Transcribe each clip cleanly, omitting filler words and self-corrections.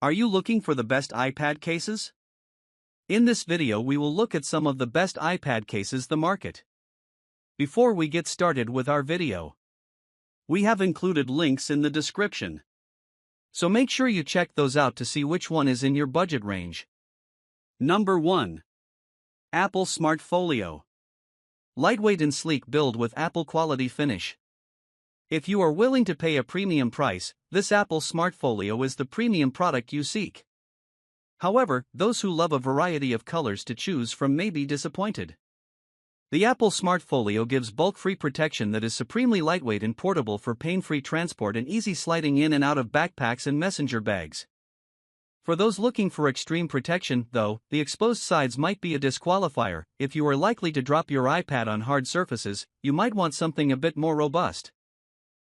Are you looking for the best iPad cases? In this video we will look at some of the best iPad cases the market. Before we get started with our video, we have included links in the description, so make sure you check those out to see which one is in your budget range. Number 1. Apple Smart Folio. Lightweight and sleek build with Apple quality finish. If you are willing to pay a premium price, this Apple Smart Folio is the premium product you seek. However, those who love a variety of colors to choose from may be disappointed. The Apple Smart Folio gives bulk-free protection that is supremely lightweight and portable for pain-free transport and easy sliding in and out of backpacks and messenger bags. For those looking for extreme protection, though, the exposed sides might be a disqualifier. If you are likely to drop your iPad on hard surfaces, you might want something a bit more robust.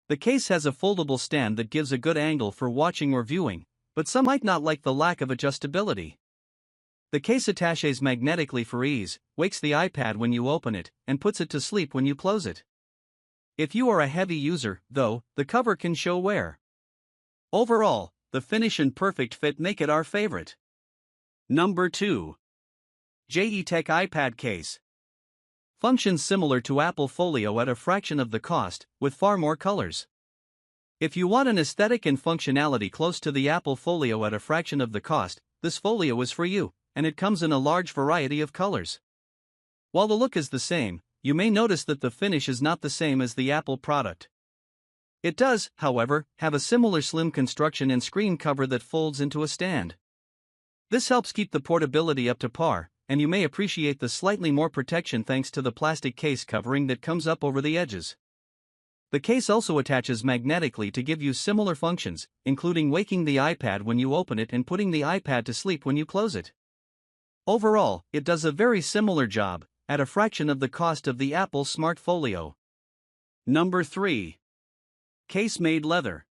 The case has a foldable stand that gives a good angle for watching or viewing, but some might not like the lack of adjustability. The case attaches magnetically for ease, wakes the iPad when you open it, and puts it to sleep when you close it. If you are a heavy user, though, the cover can show wear. Overall, the finish and perfect fit make it our favorite. Number 2. JTech iPad Case. Functions similar to Apple Folio at a fraction of the cost, with far more colors. If you want an aesthetic and functionality close to the Apple Folio at a fraction of the cost, this folio is for you, and it comes in a large variety of colors. While the look is the same, you may notice that the finish is not the same as the Apple product. It does, however, have a similar slim construction and screen cover that folds into a stand. This helps keep the portability up to par, and you may appreciate the slightly more protection thanks to the plastic case covering that comes up over the edges. The case also attaches magnetically to give you similar functions, including waking the iPad when you open it and putting the iPad to sleep when you close it. Overall, it does a very similar job, at a fraction of the cost of the Apple Smart Folio. Number 3. Casemade Leather.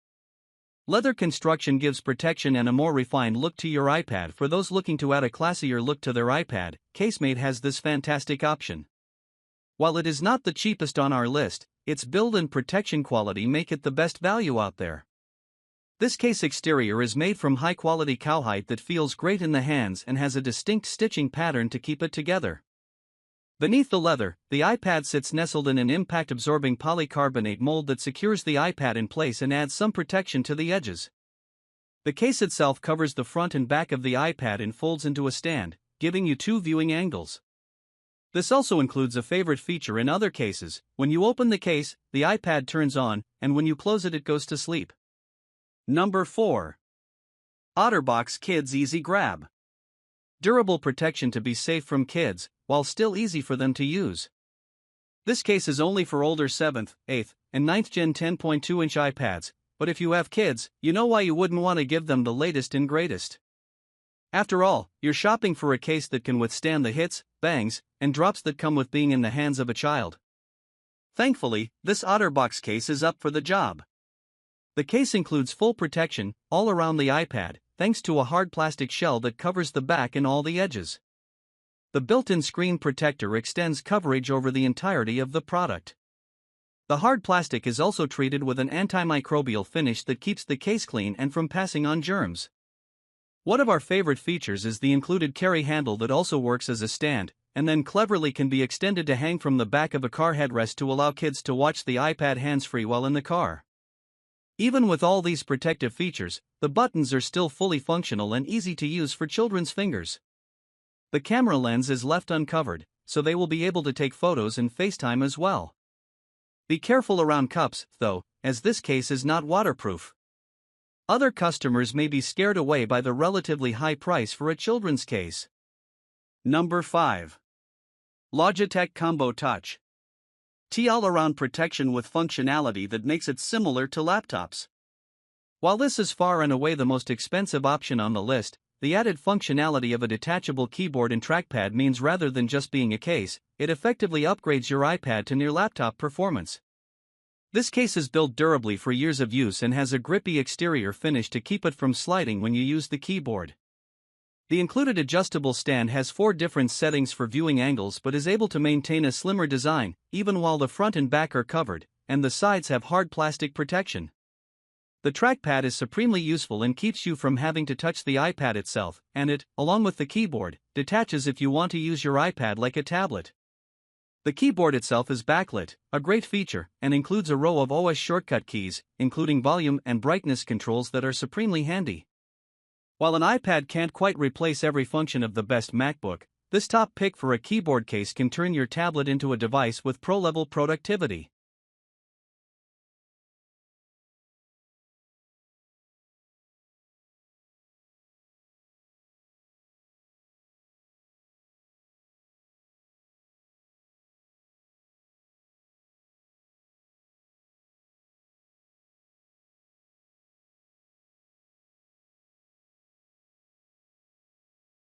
Leather construction gives protection and a more refined look to your iPad. For those looking to add a classier look to their iPad, Casemade has this fantastic option. While it is not the cheapest on our list, its build and protection quality make it the best value out there. This case exterior is made from high-quality cowhide that feels great in the hands and has a distinct stitching pattern to keep it together. Beneath the leather, the iPad sits nestled in an impact-absorbing polycarbonate mold that secures the iPad in place and adds some protection to the edges. The case itself covers the front and back of the iPad and folds into a stand, giving you two viewing angles. This also includes a favorite feature in other cases. When you open the case, the iPad turns on, and when you close it, it goes to sleep. Number 4. OtterBox Kids Easy Grab. Durable protection to be safe from kids, while still easy for them to use. This case is only for older 7th, 8th, and 9th Gen 10.2-inch iPads, but if you have kids, you know why you wouldn't want to give them the latest and greatest. After all, you're shopping for a case that can withstand the hits, bangs, and drops that come with being in the hands of a child. Thankfully, this OtterBox case is up for the job. The case includes full protection all around the iPad, thanks to a hard plastic shell that covers the back and all the edges. The built-in screen protector extends coverage over the entirety of the product. The hard plastic is also treated with an antimicrobial finish that keeps the case clean and from passing on germs. One of our favorite features is the included carry handle that also works as a stand, and then cleverly can be extended to hang from the back of a car headrest to allow kids to watch the iPad hands-free while in the car. Even with all these protective features, the buttons are still fully functional and easy to use for children's fingers. The camera lens is left uncovered, so they will be able to take photos and FaceTime as well. Be careful around cups, though, as this case is not waterproof. Other customers may be scared away by the relatively high price for a children's case. Number 5. Logitech Combo Touch. All-around protection with functionality that makes it similar to laptops. While this is far and away the most expensive option on the list, the added functionality of a detachable keyboard and trackpad means rather than just being a case, it effectively upgrades your iPad to near laptop performance. This case is built durably for years of use and has a grippy exterior finish to keep it from sliding when you use the keyboard. The included adjustable stand has 4 different settings for viewing angles but is able to maintain a slimmer design, even while the front and back are covered, and the sides have hard plastic protection. The trackpad is supremely useful and keeps you from having to touch the iPad itself, and it, along with the keyboard, detaches if you want to use your iPad like a tablet. The keyboard itself is backlit, a great feature, and includes a row of OS shortcut keys, including volume and brightness controls that are supremely handy. While an iPad can't quite replace every function of the best MacBook, this top pick for a keyboard case can turn your tablet into a device with pro-level productivity.